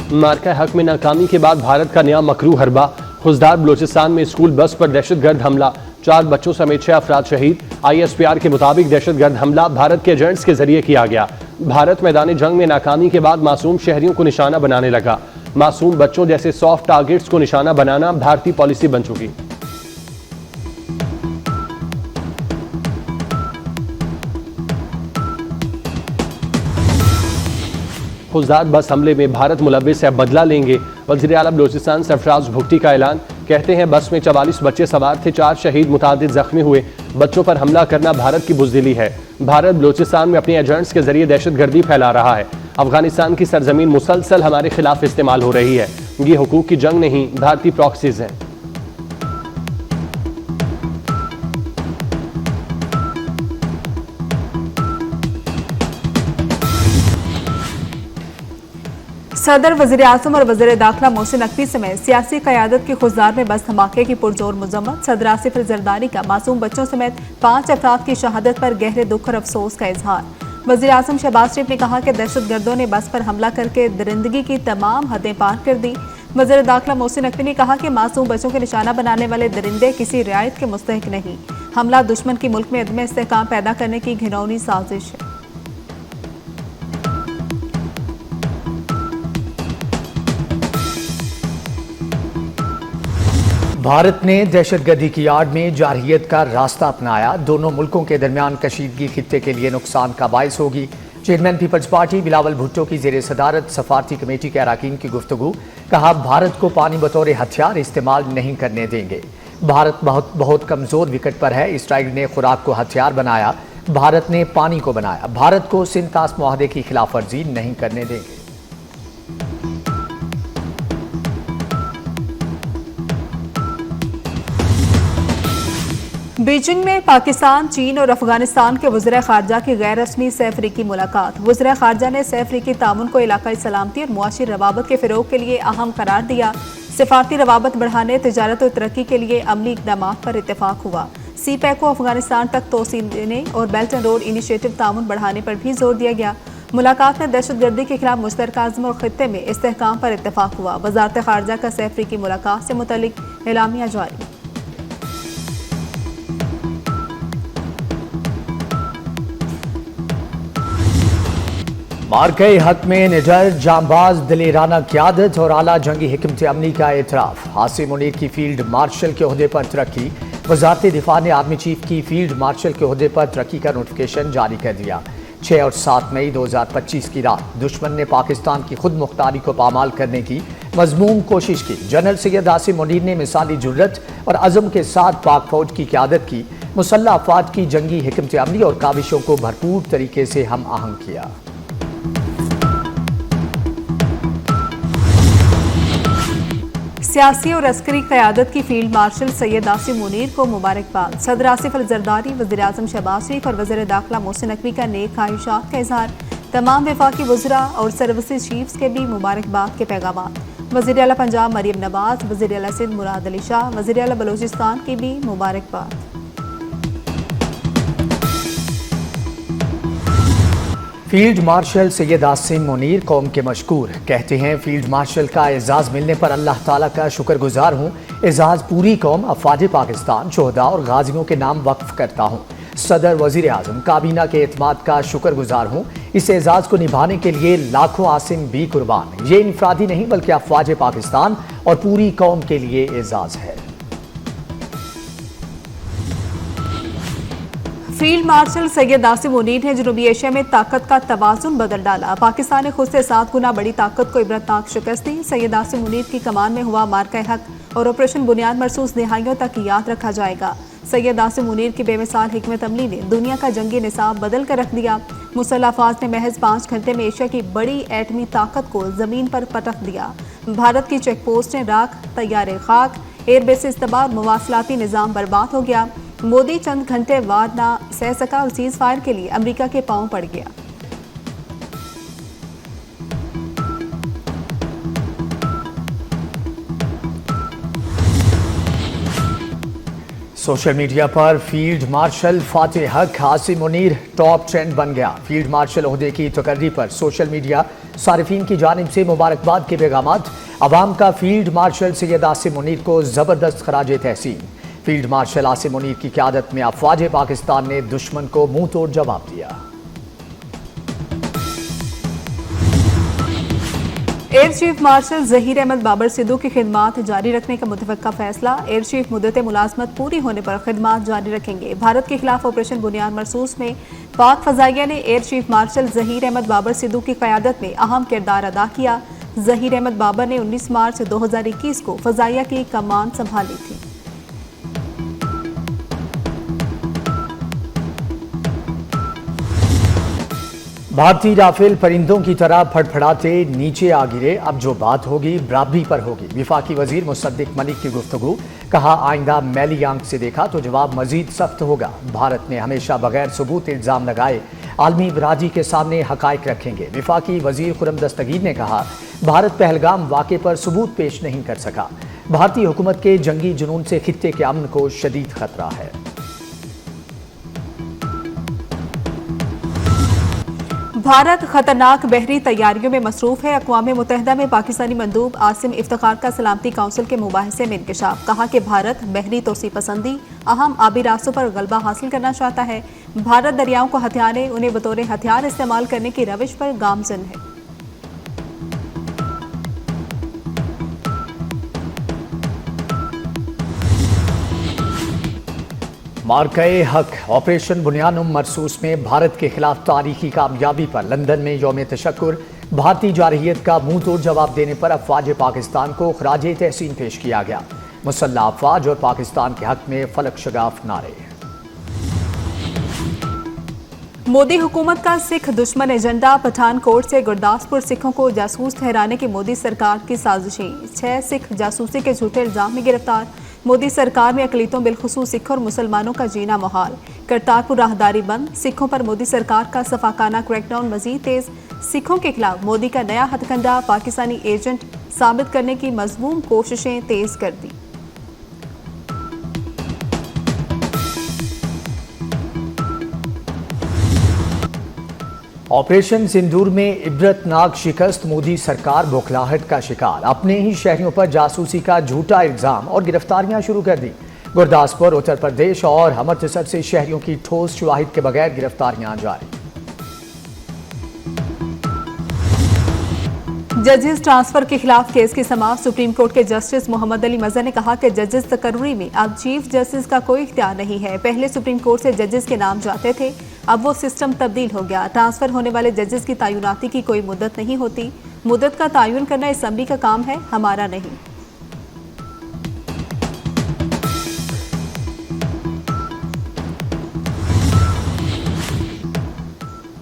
मार्का हक में नाकामी के बाद भारत का नया मकरू हरबा। खुजदार बलोचिस्तान में स्कूल बस पर दहशतगर्द हमला, 4 बच्चों समेत 6 अफराद शहीद। ISPR के मुताबिक दहशतगर्द हमला भारत के एजेंट्स के जरिए किया गया। भारत मैदान जंग में नाकामी के बाद मासूम शहरियों को निशाना बनाने लगा। मासूम बच्चों जैसे सॉफ्ट टारगेट्स को निशाना बनाना भारतीय पॉलिसी बन चुकी। खुजदार बस हमले में भारत मुलव्विस है, बदला लेंगे। वज़ीर आला बलोचिस्तान सरफराज भुगटी का ऐलान। कहते हैं बस में 44 बच्चे सवार थे, 4 शहीद, मुतादिद जख्मी हुए। बच्चों पर हमला करना भारत की बुज़दिली है। भारत बलोचिस्तान में अपने एजेंट्स के जरिए दहशतगर्दी फैला रहा है। अफगानिस्तान की सरजमीन मुसलसल हमारे खिलाफ इस्तेमाल हो रही है। ये हुकूक की जंग नहीं, भारतीय प्रॉक्सीज हैं। सदर, वज़ीर आज़म और वज़ीर दाखिला मोहसिन नकवी समेत सियासी क़यादत की खुजदार में बस धमाके की पुरजोर मजम्मत। सदर आसिफ जरदारी का मासूम बच्चों समेत 5 अफराद की शहादत पर गहरे दुख और अफसोस का इजहार। वज़ीर आज़म शहबाज शरीफ ने कहा कि दहशतगर्दों ने बस पर हमला करके दरिंदगी की तमाम हदें पार कर दी। वज़ीर दाखिला मोहसिन नकवी ने कहा कि मासूम बच्चों के निशाना बनाने वाले दरिंदे किसी रियायत के मुस्तहिक नहीं। हमला दुश्मन की मुल्क में अदम इस्तेहकाम पैदा करने की घिनौनी साजिश है। भारत ने दहशतगर्दी की आड़ में जारहियत का रास्ता अपनाया। दोनों मुल्कों के दरमियान कशीदगी खित्ते के लिए नुकसान का बायस होगी। चेयरमैन पीपल्स पार्टी बिलावल भुट्टो की ज़ेरे सदारत सफारती कमेटी के अरकान की गुफ्तगू। कहा, भारत को पानी बतौर हथियार इस्तेमाल नहीं करने देंगे। भारत बहुत कमज़ोर विकेट पर है। इसराइल ने खुराक को हथियार बनाया, भारत ने पानी को बनाया। भारत को सिंतास मुआहदे की खिलाफ वर्जी नहीं करने देंगे। बीजिंग में पाकिस्तान, चीन और अफगानिस्तान के वज़ीर ख़ारजा की गैर रस्मी सह अफ्रीकी मुलाकात। वज़ीर ख़ारजा ने सह अफ्रीकी ताउन को इलाकाई सलामती और मुआशी रवाबत के फ़रोग़ के लिए अहम करार दिया। सिफारती रवाबत बढ़ाने, तिजारत और तरक्की के लिए अमली इक़दाम पर इत्तेफाक हुआ। CPEC को अफगानिस्तान तक तोसी देने और बेल्ट एंड रोड इनिशिएटिव ताउन बढ़ाने पर भी जोर दिया गया। मुलाकात में दहशतगर्दी के खिलाफ मुश्तरका अज़्म और खित्ते में इस्तेहकाम पर इत्तेफाक हुआ। वज़ारत ख़ारजा का सह अफ्रीकी मुलाकात से मुतल्लिक़ एलामिया जारी। मार्के हक में निडर, जांबाज, दिलेराना क़यादत और आला जंगी हिकमत अमली का एतराफ़। आसिम मुनीर की फील्ड मार्शल के ओहदे पर तरक्की। वज़ारत दिफा ने आर्मी चीफ की फील्ड मार्शल के ओहदे पर तरक्की का नोटिफिकेशन जारी कर दिया। 6 और 7 मई 2025 की रात दुश्मन ने पाकिस्तान की खुद मुख्तारी को पामाल करने की मज़मूम कोशिश की। जनरल सैयद आसिम मुनीर ने मिसाली जुर्रत और अज़म के साथ पाक फौज की क़यादत की। मुसल्लह अफ़वाज की जंगी हिकमत अमली और काविशों को भरपूर तरीके से हम आहंग किया। सियासी और अस्करी क़यादत की फील्ड मार्शल सैयद आसिम मुनीर को मुबारकबाद। सदर आसिफ जरदारी, वज़ीर आज़म शहबाज शरीफ और वज़ीर दाखिला मोहसिन नकवी का नेक ख्वाहिशात का इजहार। तमाम वफाकी वज़रा और सर्विसेज चीफ्स के भी मुबारकबाद के पैगाम। वज़ीर आला पंजाब मरीम नवाज, वज़ीर आला सिंध मुराद अली शाह, वज़ीर आला बलोचिस्तान की भी मुबारकबाद। फील्ड मार्शल सैयद आसिम मुनीर कौम के मशकूर। कहते हैं, फील्ड मार्शल का एजाज़ मिलने पर अल्लाह ताला का शुक्रगुजार हूँ। एजाज़ पूरी कौम, अफवाज पाकिस्तान, शोहदा और गाजियों के नाम वक्फ करता हूँ। सदर, वज़ीर आज़म, काबीना के एतमाद का शुक्रगुजार हूँ। इस एजाज़ को निभाने के लिए लाखों आसिम भी कुर्बान। ये इनफरादी नहीं बल्कि अफवाज पाकिस्तान और पूरी कौम के लिए एजाज़ है। फील्ड मार्शल सैयद आसिम मुनीर ने जनूबी एशिया में ताकत का तवाज़ुन बदल डाला। पाकिस्तान ने खुद से 7 गुना बड़ी ताकत को इबरतनाक शिकस्त दी। सैयद आसिम मुनीर की कमान में हुआ मार्का हक और ऑपरेशन बुनियाद मरसूस दिहाइयों तक याद रखा जाएगा। सैयद आसिम मुनीर की बेमिसाल हिकमत अमली ने दुनिया का जंगी निसाब बदल कर रख दिया। मुसल्लह अफवाज ने महज 5 घंटे में एशिया की बड़ी एटमी ताकत को जमीन पर पटक दिया। भारत की चेक पोस्ट ने राख, तैयारे खाक, एयरबेस तबाह, मवासलाती निज़ाम बर्बाद हो गया। मोदी चंद घंटे वार ना सह सका और सीज फायर के लिए अमेरिका के पांव पड़ गया। सोशल मीडिया पर फील्ड मार्शल फातेह हक आसिम मुनीर टॉप ट्रेंड बन गया। फील्ड मार्शल ओहदे की तकर्री पर सोशल मीडिया सारिफीन की जानिब से मुबारकबाद के पैगामात। अवाम का फील्ड मार्शल सैयद आसिम मुनीर को ज़बरदस्त खराज तहसीन। फील्ड मार्शल आसिम मुनीर की क़यादत में अफवाज पाकिस्तान ने दुश्मन को मुंह तोड़ जवाब दिया। Air chief marshal Zaheer Ahmed Babar Sidhu की खिदमात जारी रखने का मुतवक्का फैसला। एयर चीफ मुद्दत मुलाजमत पूरी होने पर खिदमात जारी रखेंगे। भारत के खिलाफ ऑपरेशन बुनियाद मरसूस में पाक फजाइया ने air chief marshal Zaheer Ahmed Babar Sidhu की क़यादत में अहम किरदार अदा किया। जहीर अहमद बाबर ने 19 मार्च 2021 को फजाइया की कमान संभाली थी। भारतीय राफेल परिंदों की तरह फड़फड़ाते नीचे आ गिरे। अब जो बात होगी बराबरी पर होगी। विफाकी वजीर मुसद्दिक मलिक की गुफ्तगू। कहा आइंदा मैली आंख से देखा तो जवाब मजीद सख्त होगा। भारत ने हमेशा बगैर सबूत इल्जाम लगाए आलमी बरादरी के सामने हकायक रखेंगे। विफाकी वजीर खुरम दस्तगीर ने कहा भारत पहलगाम वाक़े पर सबूत पेश नहीं कर सका। भारतीय हुकूमत के जंगी जुनून से खित्ते के अमन को शदीद खतरा है। भारत खतरनाक बहरी तैयारियों में मसरूफ है। अक़वाम मुत्तहिदा में पाकिस्तानी मंदूब आसिम इफ्तिखार का सलामती काउंसिल के मुबाहिसे में इंकशाफ। कहा कि भारत बहरी तोसी पसंदी अहम आबी रास्तों पर गलबा हासिल करना चाहता है। भारत दरियाओं को हथियाने उन्हें बतौर हथियार इस्तेमाल करने की रविश पर गामजन है। मार्के हक ऑपरेशन बुनियानुम मरसूस में भारत के खिलाफ तारीखी कामयाबी पर लंदन में यौम तशक्कुर। भारतीय जारहियत का मुंह तोड़ जवाब देने पर अफवाज पाकिस्तान को खराज तहसीन पेश किया गया। मुसल्लह अफवाज और पाकिस्तान के हक में फलक शगाफ नारे। मोदी हुकूमत का सिख दुश्मन एजेंडा। पठानकोट से गुरदासपुर सिखों को जासूस ठहराने की मोदी सरकार की साजिशें। 6 सिख जासूसी के झूठे इल्जाम में गिरफ्तार। मोदी सरकार में अकलीतों बिलखुसूस सिख और मुसलमानों का जीना मुहाल। करतारपुर राहदारी बंद। सिखों पर मोदी सरकार का सफाकाना क्रैकडाउन मजीद तेज। सिखों के खिलाफ मोदी का नया हथकंडा पाकिस्तानी एजेंट साबित करने की मजमूम कोशिशें तेज कर दी। ऑपरेशन सिंदूर में इबरतनाक शिकस्त। मोदी सरकार बौखलाहट का शिकार। अपने ही शहरियों पर जासूसी का झूठा इल्जाम और गिरफ्तारियां शुरू कर दी। गुरदासपुर उत्तर प्रदेश और अमृतसर से शहरियों की ठोस शवाहिद के बगैर गिरफ्तारियां जारी। जजेस ट्रांसफर के खिलाफ केस की समाअत। सुप्रीम कोर्ट के जस्टिस मोहम्मद अली मज़हर ने कहा कि जजेस तकर्री में अब चीफ जस्टिस का कोई इख्तियार नहीं है। पहले सुप्रीम कोर्ट से जजेस के नाम जाते थे, अब वो सिस्टम तब्दील हो गया। ट्रांसफर होने वाले जजेस की तैनाती की कोई मुद्दत नहीं होती। मुद्दत का तयन करना असम्बली का काम है, हमारा नहीं।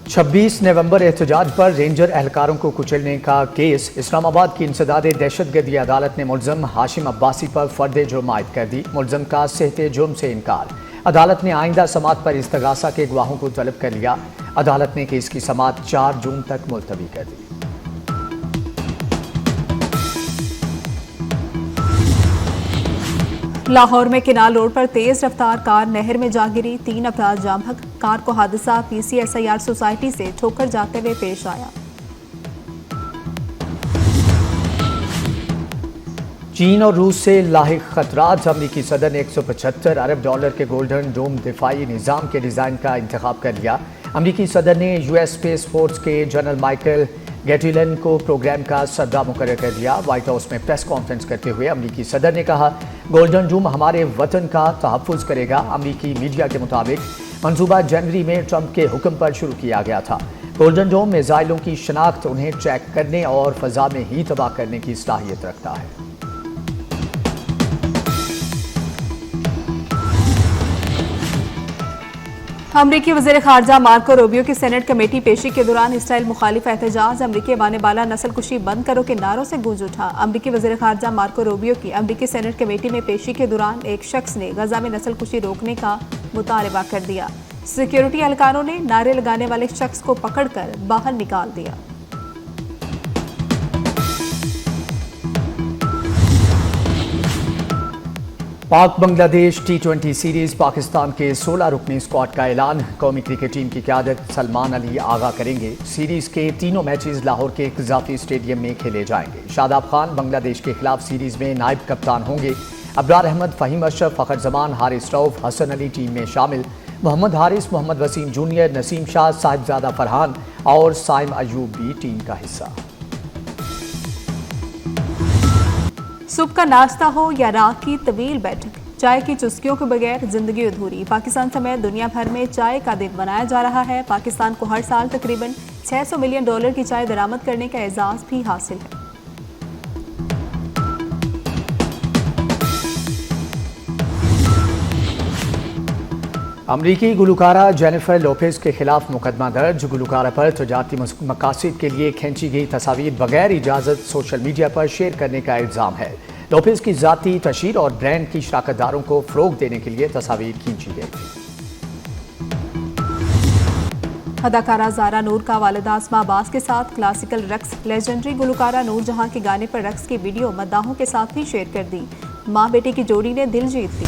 26 नवंबर एहतजाज पर रेंजर एहलकारों को कुचलने का केस। इस्लामाबाद की इंसदाद दहशतगर्दी अदालत ने मुल्ज़म हाशिम अब्बासी पर फर्द जुर्म आयद कर दी। मुल्ज़म का सेहते जुर्म से इनकार। अदालत ने आइंदा समात पर इस्तगासा के गवाहों को तलब कर लिया। अदालत ने केस की समात 4 जून तक मुलतवी कर दी। लाहौर में किनाल रोड पर तेज रफ्तार कार नहर में जा गिरी। 3 अफराद जाम हक। कार को हादसा PCSIR सोसाइटी से ठोकर जाते हुए पेश आया। चीन और रूस से लाहिक खतरात। अमरीकी सदर ने $175 अरब के गोल्डन डोम दिफाई निज़ाम के डिज़ाइन का इंतखाब कर लिया। अमरीकी सदर ने US स्पेस फोर्स के जनरल माइकल गेटिलन को प्रोग्राम का सदर मुकर्रर कर दिया। व्हाइट हाउस में प्रेस कॉन्फ्रेंस करते हुए अमरीकी सदर ने कहा गोल्डन डोम हमारे वतन का तहफ़्फ़ुज़ करेगा। अमरीकी मीडिया के मुताबिक मंसूबा जनवरी में ट्रंप के हुक्म पर शुरू किया गया था। गोल्डन डोम मिसाइलों की शनाख्त, उन्हें ट्रैक करने और फ़ज़ा में ही तबाह करने की सलाहियत रखता है। अमरीकी वज़ीर ख़ारजा मार्को रूबियो की सेनेट कमेटी पेशी के दौरान इसराइल मुखालिफ एहतजाज। अमरीकी बाने बाला नस्ल कुशी बंद करो के नारों से गूंज उठा। अमरीकी वज़ीर ख़ारजा मार्को रूबियो की अमरीकी सेनेट कमेटी में पेशी के दौरान एक शख्स ने गजा में नस्ल कुशी रोकने का मुतालबा कर दिया। सिक्योरिटी एहलकारों ने नारे लगाने वाले शख्स को पकड़कर बाहर निकाल दिया। पाक बांग्लादेश T20 सीरीज पाकिस्तान के 16 रुकनी स्क्वाड का ऐलान। कौमी क्रिकेट टीम की क़यादत सलमान अली आगा करेंगे। सीरीज के तीनों मैचेस लाहौर के एक इजाफी स्टेडियम में खेले जाएंगे। शादाब खान बांग्लादेश के खिलाफ सीरीज में नायब कप्तान होंगे। अब्रार अहमद, फ़हीम अशरफ, फ़खर जमान, हारिस रऊफ, हसन अली टीम में शामिल। मोहम्मद हारिस, मोहम्मद वसीम जूनियर, नसीम शाह, साहिबजादा फरहान और साइम अयूब भी टीम का हिस्सा। सुबह का नाश्ता हो या रात की तवील बैठक, चाय की चुस्कियों के बगैर जिंदगी अधूरी। पाकिस्तान समेत दुनिया भर में चाय का दिन मनाया जा रहा है। पाकिस्तान को हर साल तकरीबन $600 मिलियन की चाय दरामद करने का एजाज भी हासिल है। अमरीकी गुलकारा जेनिफर लोपेज के खिलाफ मुकदमा दर्ज। गुलकारा पर तजारती मकासद के लिए खींची गई तस्वीर बगैर इजाज़त सोशल मीडिया पर शेयर करने का इल्ज़ाम है। लोपेज की ज़ाती तशहीर और ब्रांड की शराकतदारों को फ़रोग़ देने के लिए तस्वीर खींची गई थी। अदाकारा ज़ारा नूर का वालिदा अस्मा अब्बास के साथ क्लासिकल रक्स। लेजेंडरी गुलकारा नूर जहां के गाने पर रक्स की वीडियो मद्दाहों के साथ भी शेयर कर दी। माँ बेटे की जोड़ी ने दिल जीत ली।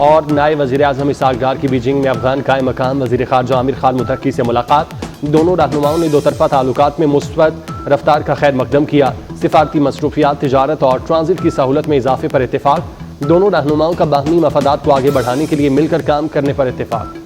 और नायब वज़ीर-ए-आज़म इसहाक़ डार की बीजिंग में अफगान कायम मकाम वज़ीर ख़ारजा आमिर खान मुत्तकी से मुलाकात। दोनों रहनुमाओं ने दोतरफ़ा ताल्लुकात में मुस्बत रफ्तार का खैर मकदम किया। सिफारती मसरूफियात, तिजारत और ट्रांजिट की सहूलत में इजाफे पर इत्तेफाक। दोनों रहनुमाओं का बाहमी मफादात को आगे बढ़ाने के लिए मिलकर काम करने पर इत्तेफाक।